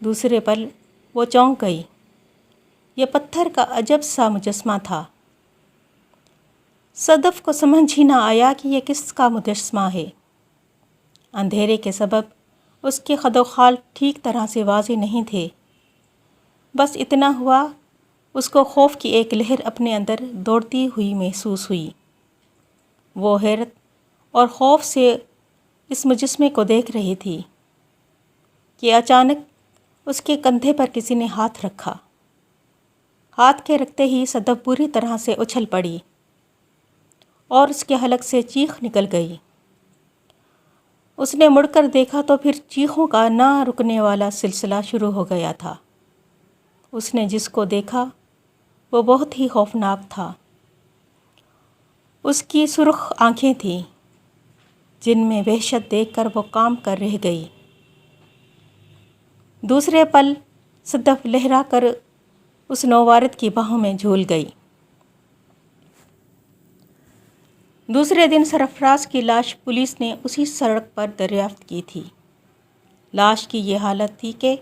دوسرے پل وہ چونک گئی۔ یہ پتھر کا عجب سا مجسمہ تھا۔ صدف کو سمجھ ہی نہ آیا کہ یہ کس کا مجسمہ ہے۔ اندھیرے کے سبب اس کے خد و خال ٹھیک طرح سے واضح نہیں تھے۔ بس اتنا ہوا، اس کو خوف کی ایک لہر اپنے اندر دوڑتی ہوئی محسوس ہوئی۔ وہ حیرت اور خوف سے اس مجسمے کو دیکھ رہی تھی کہ اچانک اس کے کندھے پر کسی نے ہاتھ رکھا۔ ہاتھ کے رکھتے ہی صدف بری طرح سے اچھل پڑی اور اس کے حلق سے چیخ نکل گئی۔ اس نے مڑ کر دیکھا تو پھر چیخوں کا نہ رکنے والا سلسلہ شروع ہو گیا تھا۔ اس نے جس کو دیکھا وہ بہت ہی خوفناک تھا۔ اس کی سرخ آنکھیں تھیں جن میں وحشت دیکھ کر وہ کام کر رہ گئی۔ دوسرے پل صدف لہرا کر اس نووارد کی باہوں میں جھول گئی۔ دوسرے دن سرفراز کی لاش پولیس نے اسی سڑک پر دریافت کی تھی۔ لاش کی یہ حالت تھی کہ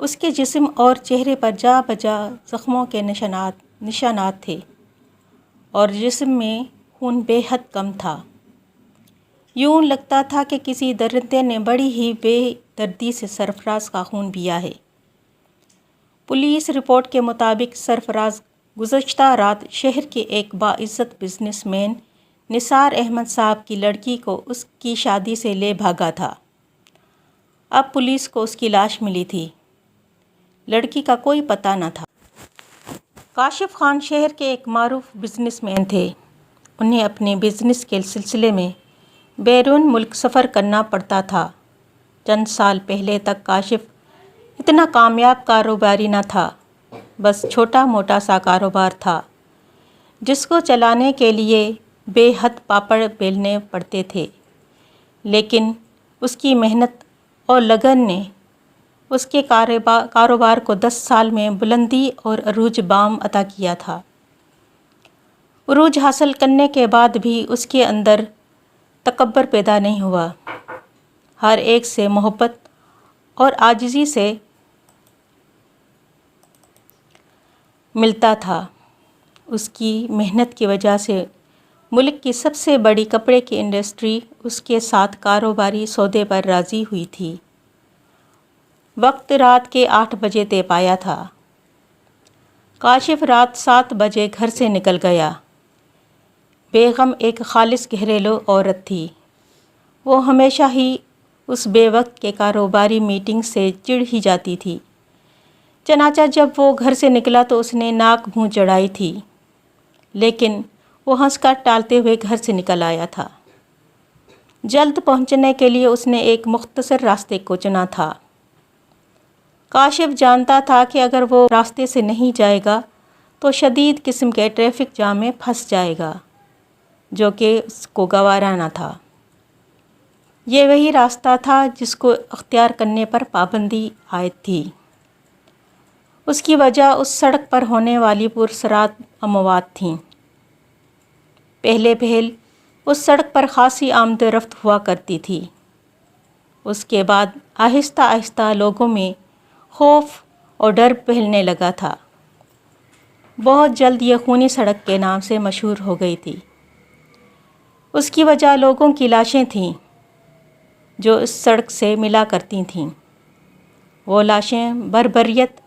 اس کے جسم اور چہرے پر جا بجا زخموں کے نشانات تھے اور جسم میں خون بے حد کم تھا۔ یوں لگتا تھا کہ کسی درندے نے بڑی ہی بے دردی سے سرفراز کا خون پیا ہے۔ پولیس رپورٹ کے مطابق سرفراز گزشتہ رات شہر کے ایک باعزت بزنس مین نثار احمد صاحب کی لڑکی کو اس کی شادی سے لے بھاگا تھا۔ اب پولیس کو اس کی لاش ملی تھی۔ لڑکی کا کوئی پتہ نہ تھا۔ کاشف خان شہر کے ایک معروف بزنس مین تھے۔ انہیں اپنے بزنس کے سلسلے میں بیرون ملک سفر کرنا پڑتا تھا۔ چند سال پہلے تک کاشف اتنا کامیاب کاروباری نہ تھا، بس چھوٹا موٹا سا کاروبار تھا جس کو چلانے کے لیے بے حد پاپڑ بیلنے پڑتے تھے، لیکن اس کی محنت اور لگن نے اس کے کاروبار کو 10 سال میں بلندی اور عروج بام عطا کیا تھا۔ عروج حاصل کرنے کے بعد بھی اس کے اندر تکبر پیدا نہیں ہوا۔ ہر ایک سے محبت اور عاجزی سے ملتا تھا۔ اس کی محنت کی وجہ سے ملک کی سب سے بڑی کپڑے کی انڈسٹری اس کے ساتھ کاروباری سودے پر راضی ہوئی تھی۔ وقت رات کے 8 بجے طے پایا تھا۔ کاشف رات 7 بجے گھر سے نکل گیا۔ بیگم ایک خالص گھریلو عورت تھی۔ وہ ہمیشہ ہی اس بے وقت کے کاروباری میٹنگ سے چڑ ہی جاتی تھی۔ چنانچہ جب وہ گھر سے نکلا تو اس نے ناک منہ چڑھائی تھی، لیکن وہ ہنس کر ٹالتے ہوئے گھر سے نکل آیا تھا۔ جلد پہنچنے کے لیے اس نے ایک مختصر راستے کو چنا تھا۔ کاشف جانتا تھا کہ اگر وہ راستے سے نہیں جائے گا تو شدید قسم کے ٹریفک جام میں پھنس جائے گا، جو کہ اس کو گوارا نہ تھا۔ یہ وہی راستہ تھا جس کو اختیار کرنے پر پابندی عائد تھی۔ اس کی وجہ اس سڑک پر ہونے والی پرسرات اموات تھیں۔ پہلے پہل اس سڑک پر خاصی آمد و رفت ہوا کرتی تھی۔ اس کے بعد آہستہ آہستہ لوگوں میں خوف اور ڈر پھیلنے لگا تھا۔ بہت جلد یہ خونی سڑک کے نام سے مشہور ہو گئی تھی۔ اس کی وجہ لوگوں کی لاشیں تھیں جو اس سڑک سے ملا کرتی تھیں۔ وہ لاشیں بربریت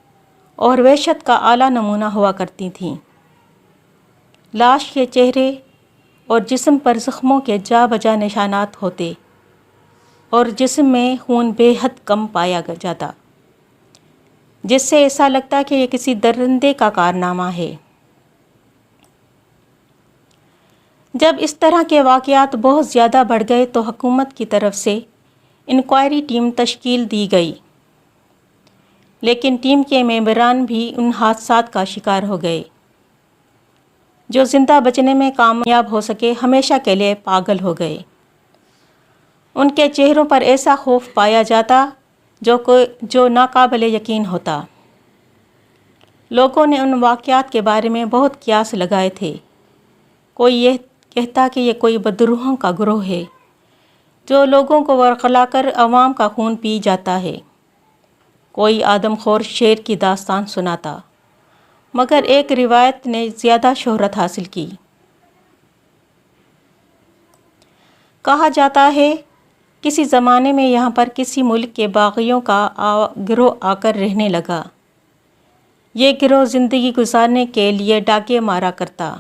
اور وحشت کا اعلیٰ نمونہ ہوا کرتی تھیں۔ لاش کے چہرے اور جسم پر زخموں کے جا بجا نشانات ہوتے اور جسم میں خون بے حد کم پایا جاتا، جس سے ایسا لگتا کہ یہ کسی درندے کا کارنامہ ہے۔ جب اس طرح کے واقعات بہت زیادہ بڑھ گئے تو حکومت کی طرف سے انکوائری ٹیم تشکیل دی گئی، لیکن ٹیم کے ممبران بھی ان حادثات کا شکار ہو گئے۔ جو زندہ بچنے میں کامیاب ہو سکے ہمیشہ کے لیے پاگل ہو گئے۔ ان کے چہروں پر ایسا خوف پایا جاتا جو ناقابل یقین ہوتا۔ لوگوں نے ان واقعات کے بارے میں بہت قیاس لگائے تھے۔ کوئی یہ کہتا کہ یہ کوئی بدروحوں کا گروہ ہے جو لوگوں کو ورغلا کر عوام کا خون پی جاتا ہے۔ کوئی آدم خور شیر کی داستان سناتا، مگر ایک روایت نے زیادہ شہرت حاصل کی۔ کہا جاتا ہے کسی زمانے میں یہاں پر کسی ملک کے باغیوں کا گروہ آ کر رہنے لگا۔ یہ گروہ زندگی گزارنے کے لیے ڈاکے مارا کرتا۔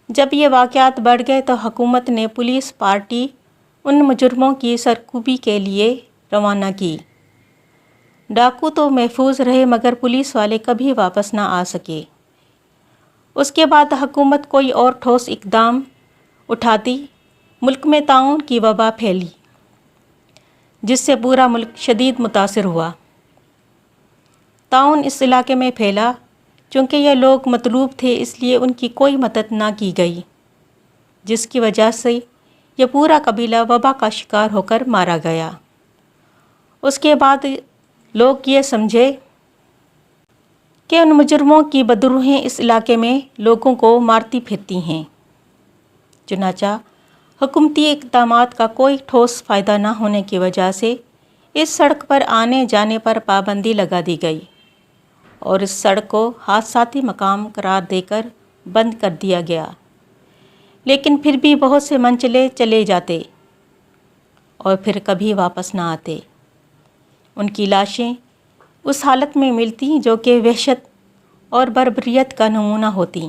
جب یہ واقعات بڑھ گئے تو حکومت نے پولیس پارٹی ان مجرموں کی سرکوبی کے لیے روانہ کی۔ ڈاکو تو محفوظ رہے مگر پولیس والے کبھی واپس نہ آ سکے۔ اس کے بعد حکومت کوئی اور ٹھوس اقدام اٹھاتی، ملک میں طاعون کی وبا پھیلی، جس سے پورا ملک شدید متاثر ہوا۔ طاعون اس علاقے میں پھیلا چونکہ یہ لوگ مطلوب تھے، اس لیے ان کی کوئی مدد نہ کی گئی، جس کی وجہ سے یہ پورا قبیلہ وبا کا شکار ہو کر مارا گیا۔ اس کے بعد لوگ یہ سمجھے کہ ان مجرموں کی بدروحیں اس علاقے میں لوگوں کو مارتی پھرتی ہیں۔ چنانچہ حکومتی اقدامات کا کوئی ٹھوس فائدہ نہ ہونے کی وجہ سے اس سڑک پر آنے جانے پر پابندی لگا دی گئی اور اس سڑک کو حادثاتی مقام قرار دے کر بند کر دیا گیا۔ لیکن پھر بھی بہت سے منچلے چلے جاتے اور پھر کبھی واپس نہ آتے۔ ان کی لاشیں اس حالت میں ملتی جو کہ وحشت اور بربریت کا نمونہ ہوتی۔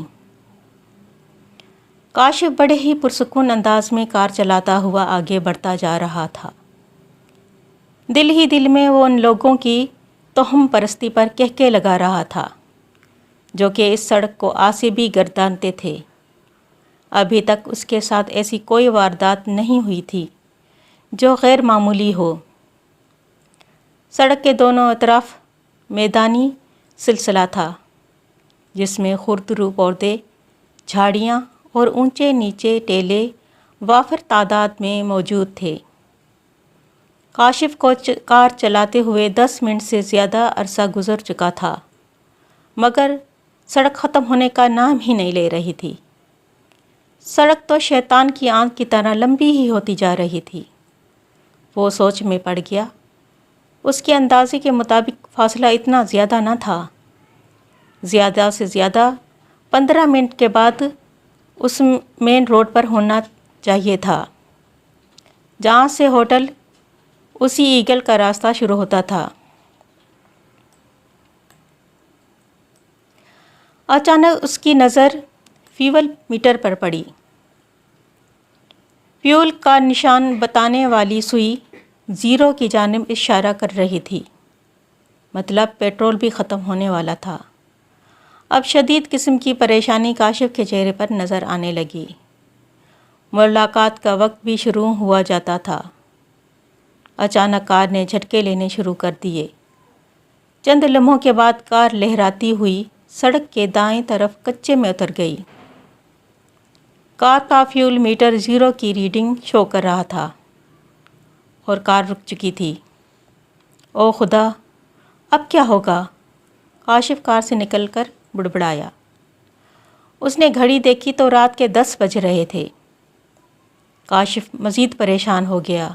کاشف بڑے ہی پرسکون انداز میں کار چلاتا ہوا آگے بڑھتا جا رہا تھا۔ دل ہی دل میں وہ ان لوگوں کی توہم پرستی پر کہکے لگا رہا تھا جو کہ اس سڑک کو آج سے بھی گردانتے تھے۔ ابھی تک اس کے ساتھ ایسی کوئی واردات نہیں ہوئی تھی جو غیر معمولی ہو۔ سڑک کے دونوں اطراف میدانی سلسلہ تھا جس میں خوردرو پودے، جھاڑیاں اور اونچے نیچے ٹیلے وافر تعداد میں موجود تھے۔ کاشف کو کار چلاتے ہوئے 10 منٹ سے زیادہ عرصہ گزر چکا تھا مگر سڑک ختم ہونے کا نام ہی نہیں لے رہی تھی۔ سڑک تو شیطان کی آنکھ کی طرح لمبی ہی ہوتی جا رہی تھی۔ وہ سوچ میں پڑ گیا۔ اس کے اندازے کے مطابق فاصلہ اتنا زیادہ نہ تھا۔ زیادہ سے زیادہ 15 منٹ کے بعد اس مین روڈ پر ہونا چاہیے تھا جہاں سے ہوٹل اسی ایگل کا راستہ شروع ہوتا تھا۔ اچانک اس کی نظر فیول میٹر پر پڑی۔ فیول کا نشان بتانے والی سوئی زیرو کی جانب اشارہ کر رہی تھی، مطلب پیٹرول بھی ختم ہونے والا تھا۔ اب شدید قسم کی پریشانی کاشف کے چہرے پر نظر آنے لگی۔ ملاقات کا وقت بھی شروع ہوا جاتا تھا۔ اچانک کار نے جھٹکے لینے شروع کر دیے۔ چند لمحوں کے بعد کار لہراتی ہوئی سڑک کے دائیں طرف کچے میں اتر گئی۔ کار کا فیول میٹر زیرو کی ریڈنگ شو کر رہا تھا اور کار رک چکی تھی۔ او خدا، اب کیا ہوگا؟ کاشف کار سے نکل کر بڑبڑایا۔ اس نے گھڑی دیکھی تو رات کے 10 بج رہے تھے۔ کاشف مزید پریشان ہو گیا۔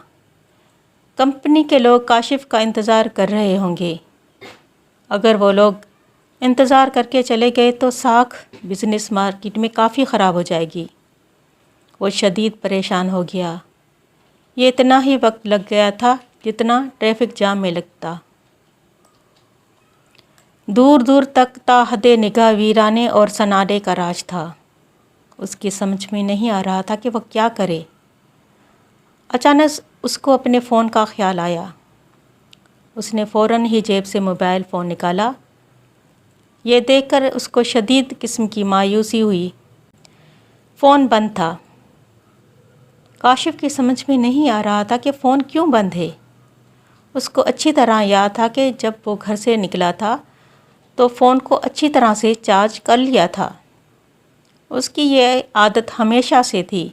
کمپنی کے لوگ کاشف کا انتظار کر رہے ہوں گے۔ اگر وہ لوگ انتظار کر کے چلے گئے تو ساکھ بزنس مارکیٹ میں کافی خراب ہو جائے گی۔ وہ شدید پریشان ہو گیا۔ یہ اتنا ہی وقت لگ گیا تھا جتنا ٹریفک جام میں لگتا۔ دور دور تک تا حد نگاہ ویرانے اور سناڈے کا راج تھا۔ اس کی سمجھ میں نہیں آ رہا تھا کہ وہ کیا کرے۔ اچانک اس کو اپنے فون کا خیال آیا۔ اس نے فوراً ہی جیب سے موبائل فون نکالا۔ یہ دیکھ کر اس کو شدید قسم کی مایوسی ہوئی۔ فون بند تھا۔ کاشف کی سمجھ میں نہیں آ رہا تھا کہ فون کیوں بند ہے۔ اس کو اچھی طرح یاد تھا کہ جب وہ گھر سے نکلا تھا تو فون کو اچھی طرح سے چارج کر لیا تھا۔ اس کی یہ عادت ہمیشہ سے تھی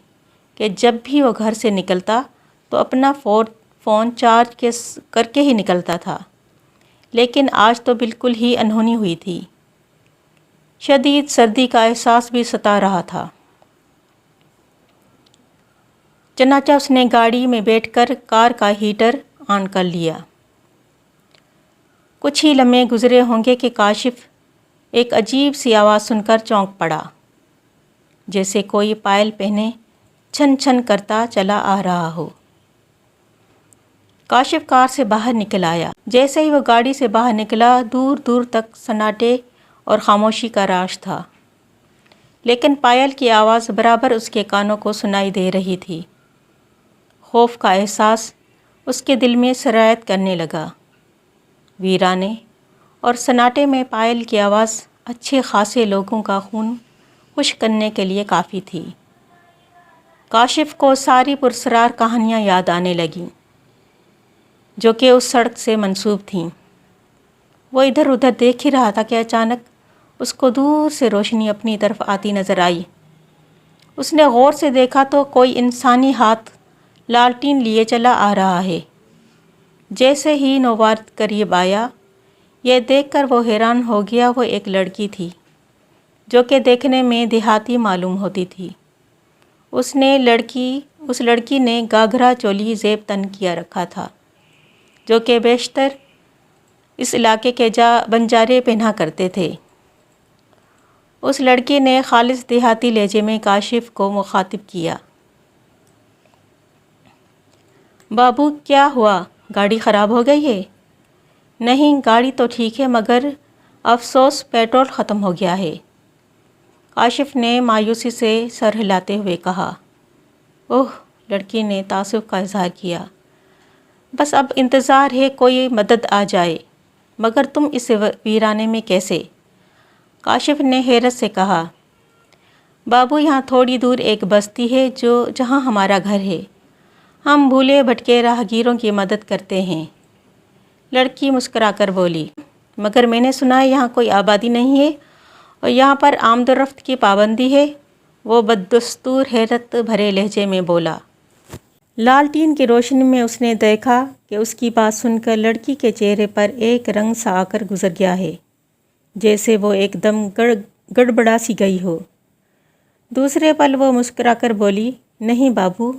کہ جب بھی وہ گھر سے نکلتا تو اپنا فون چارج کر کے ہی نکلتا تھا، لیکن آج تو بالکل ہی انہونی ہوئی تھی۔ شدید سردی کا احساس بھی ستا رہا تھا۔ چنانچہ اس نے گاڑی میں بیٹھ کر کار کا ہیٹر آن کر لیا۔ کچھ ہی لمحے گزرے ہوں گے کہ کاشف ایک عجیب سی آواز سن کر چونک پڑا، جیسے کوئی پائل پہنے چھن چھن کرتا چلا آ رہا ہو۔ کاشف کار سے باہر نکل آیا۔ جیسے ہی وہ گاڑی سے باہر نکلا، دور دور تک سناٹے اور خاموشی کا راج تھا، لیکن پائل کی آواز برابر اس کے کانوں کو سنائی دے رہی تھی۔ خوف کا احساس اس کے دل میں سرایت کرنے لگا۔ ویرانے اور سناٹے میں پائل کی آواز اچھے خاصے لوگوں کا خون خشک کرنے کے لیے کافی تھی۔ کاشف کو ساری پراسرار کہانیاں یاد آنے لگیں جو کہ اس سڑک سے منسوب تھیں۔ وہ ادھر ادھر دیکھ ہی رہا تھا کہ اچانک اس کو دور سے روشنی اپنی طرف آتی نظر آئی۔ اس نے غور سے دیکھا تو کوئی انسانی ہاتھ لالٹین لیے چلا آ رہا ہے۔ جیسے ہی نوبارد قریب آیا، یہ دیکھ کر وہ حیران ہو گیا۔ وہ ایک لڑکی تھی جو کہ دیکھنے میں دیہاتی معلوم ہوتی تھی۔ اس لڑکی نے گھاگھرا چولی زیب تن کیا رکھا تھا، جو کہ بیشتر اس علاقے کے بنجارے پہنا کرتے تھے۔ اس لڑکی نے خالص دیہاتی لہجے میں کاشف کو مخاطب کیا۔ بابو، کیا ہوا؟ گاڑی خراب ہو گئی ہے؟ نہیں، گاڑی تو ٹھیک ہے، مگر افسوس پیٹرول ختم ہو گیا ہے، کاشف نے مایوسی سے سر ہلاتے ہوئے کہا۔ اوہ، لڑکی نے تأسف کا اظہار کیا۔ بس اب انتظار ہے کوئی مدد آ جائے، مگر تم اس ویرانے میں کیسے؟ کاشف نے حیرت سے کہا۔ بابو، یہاں تھوڑی دور ایک بستی ہے جہاں ہمارا گھر ہے، ہم بھولے بھٹکے راہگیروں کی مدد کرتے ہیں، لڑکی مسکرا کر بولی۔ مگر میں نے سنا ہے یہاں کوئی آبادی نہیں ہے اور یہاں پر آمد و رفت کی پابندی ہے، وہ بددستور حیرت بھرے لہجے میں بولا۔ لالٹین کی روشنی میں اس نے دیکھا کہ اس کی بات سن کر لڑکی کے چہرے پر ایک رنگ سا آ کر گزر گیا ہے، جیسے وہ ایک دم گڑبڑا سی گئی ہو۔ دوسرے پل وہ مسکرا کر بولی، نہیں بابو،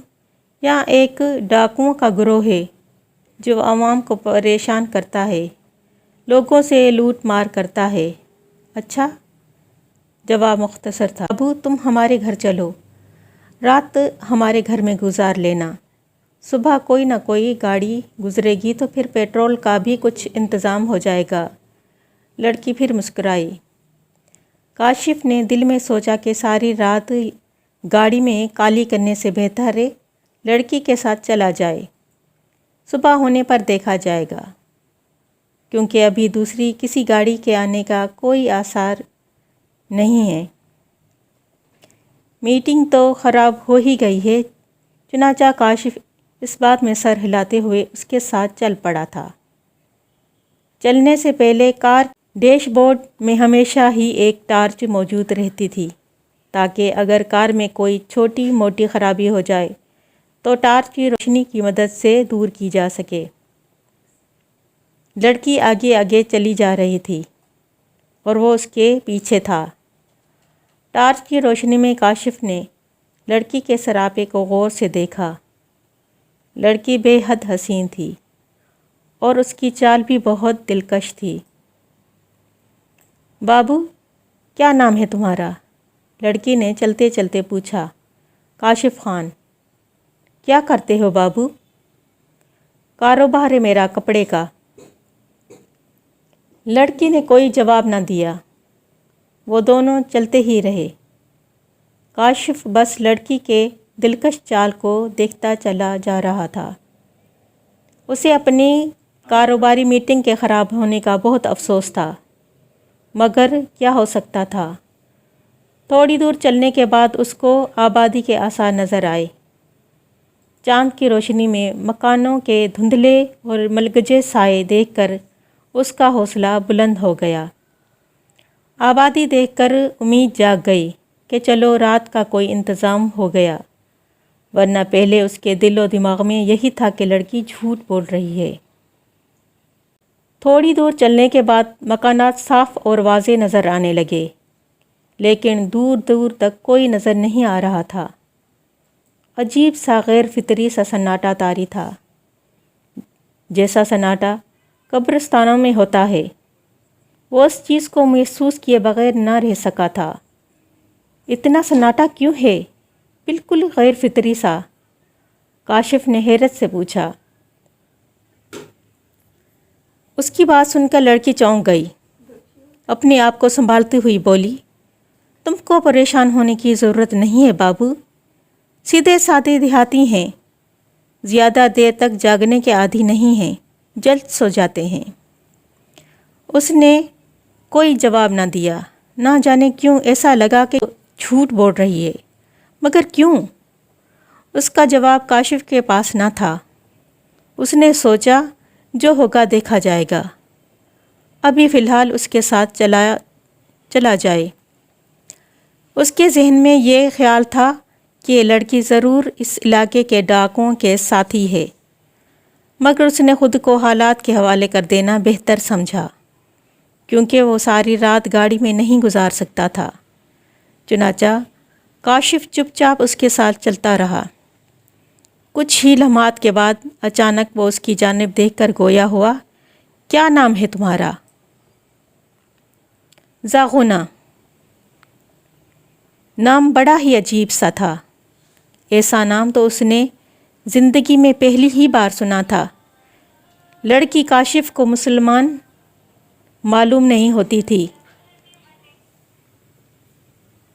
یہاں ایک ڈاکوؤں کا گروہ ہے جو عوام کو پریشان کرتا ہے، لوگوں سے لوٹ مار کرتا ہے۔ اچھا، جواب مختصر تھا۔ بابو، تم ہمارے گھر چلو، رات ہمارے گھر میں گزار لینا، صبح کوئی نہ کوئی گاڑی گزرے گی تو پھر پیٹرول کا بھی کچھ انتظام ہو جائے گا۔ لڑکی پھر مسکرائی۔ کاشف نے دل میں سوچا کہ ساری رات گاڑی میں کالی کرنے سے بہتر ہے لڑکی کے ساتھ چلا جائے، صبح ہونے پر دیکھا جائے گا، کیونکہ ابھی دوسری کسی گاڑی کے آنے کا کوئی آثار نہیں ہے۔ میٹنگ تو خراب ہو ہی گئی ہے، چنانچہ کاشف اس بات میں سر ہلاتے ہوئے اس کے ساتھ چل پڑا تھا۔ چلنے سے پہلے کار ڈیش بورڈ میں ہمیشہ ہی ایک ٹارچ موجود رہتی تھی، تاکہ اگر کار میں کوئی چھوٹی موٹی خرابی ہو جائے تو ٹارچ کی روشنی کی مدد سے دور کی جا سکے۔ لڑکی آگے آگے چلی جا رہی تھی اور وہ اس کے پیچھے تھا۔ ٹارچ کی روشنی میں کاشف نے لڑکی کے سراپے کو غور سے دیکھا۔ لڑکی بے حد حسین تھی اور اس کی چال بھی بہت دلکش تھی۔ بابو، کیا نام ہے تمہارا؟ لڑکی نے چلتے چلتے پوچھا۔ کاشف خان۔ کیا کرتے ہو بابو؟ کاروبار ہے میرا کپڑے کا۔ لڑکی نے کوئی جواب نہ دیا۔ وہ دونوں چلتے ہی رہے۔ کاشف بس لڑکی کے دلکش چال کو دیکھتا چلا جا رہا تھا۔ اسے اپنی کاروباری میٹنگ کے خراب ہونے کا بہت افسوس تھا، مگر کیا ہو سکتا تھا؟ تھوڑی دور چلنے کے بعد اس کو آبادی کے آثار نظر آئے۔ چاند کی روشنی میں مکانوں کے دھندلے اور ملگجے سائے دیکھ کر اس کا حوصلہ بلند ہو گیا۔ آبادی دیکھ کر امید جاگ گئی کہ چلو رات کا کوئی انتظام ہو گیا، ورنہ پہلے اس کے دل و دماغ میں یہی تھا کہ لڑکی جھوٹ بول رہی ہے۔ تھوڑی دور چلنے کے بعد مکانات صاف اور واضح نظر آنے لگے، لیکن دور دور تک کوئی نظر نہیں آ رہا تھا۔ عجیب سا غیر فطری سا سناٹا طاری تھا، جیسا سناٹا قبرستانوں میں ہوتا ہے۔ وہ اس چیز کو محسوس کیے بغیر نہ رہ سکا تھا۔ اتنا سناٹا کیوں ہے؟ بالکل غیر فطری سا، کاشف نے حیرت سے پوچھا۔ اس کی بات سن کر لڑکی چونک گئی، اپنے آپ کو سنبھالتی ہوئی بولی، تم کو پریشان ہونے کی ضرورت نہیں ہے بابو، سیدھے سادے دیہاتی ہیں، زیادہ دیر تک جاگنے کے عادی نہیں ہیں، جلد سو جاتے ہیں۔ اس نے کوئی جواب نہ دیا۔ نہ جانے کیوں ایسا لگا کہ جھوٹ بول رہی ہے، مگر کیوں؟ اس کا جواب کاشف کے پاس نہ تھا۔ اس نے سوچا جو ہوگا دیکھا جائے گا، ابھی فی الحال اس کے ساتھ چلا جائے۔ اس کے ذہن میں یہ خیال تھا کہ یہ لڑکی ضرور اس علاقے کے ڈاکوؤں کے ساتھی ہے، مگر اس نے خود کو حالات کے حوالے کر دینا بہتر سمجھا، کیونکہ وہ ساری رات گاڑی میں نہیں گزار سکتا تھا۔ چنانچہ کاشف چپ چاپ اس کے ساتھ چلتا رہا۔ کچھ ہی لمحات کے بعد اچانک وہ اس کی جانب دیکھ کر گویا ہوا، کیا نام ہے تمہارا؟ زاغونا۔ نام بڑا ہی عجیب سا تھا۔ ایسا نام تو اس نے زندگی میں پہلی ہی بار سنا تھا۔ لڑکی کاشف کو مسلمان معلوم نہیں ہوتی تھی،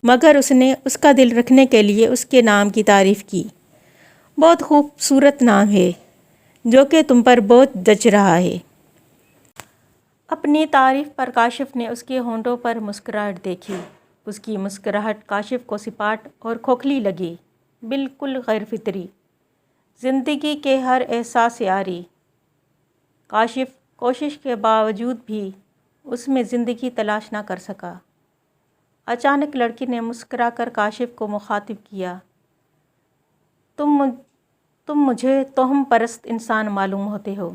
مگر اس نے اس کا دل رکھنے کے لیے اس کے نام کی تعریف کی۔ بہت خوبصورت نام ہے، جو کہ تم پر بہت جچ رہا ہے۔ اپنی تعریف پر کاشف نے اس کے ہونٹوں پر مسکراہٹ دیکھی۔ اس کی مسکراہٹ کاشف کو سپاٹ اور کھوکھلی لگی، بالکل غیر فطری، زندگی کے ہر احساس سے عاری۔ کاشف کوشش کے باوجود بھی اس میں زندگی تلاش نہ کر سکا۔ اچانک لڑکی نے مسکرا کر کاشف کو مخاطب کیا، تم مجھے توہم پرست انسان معلوم ہوتے ہو۔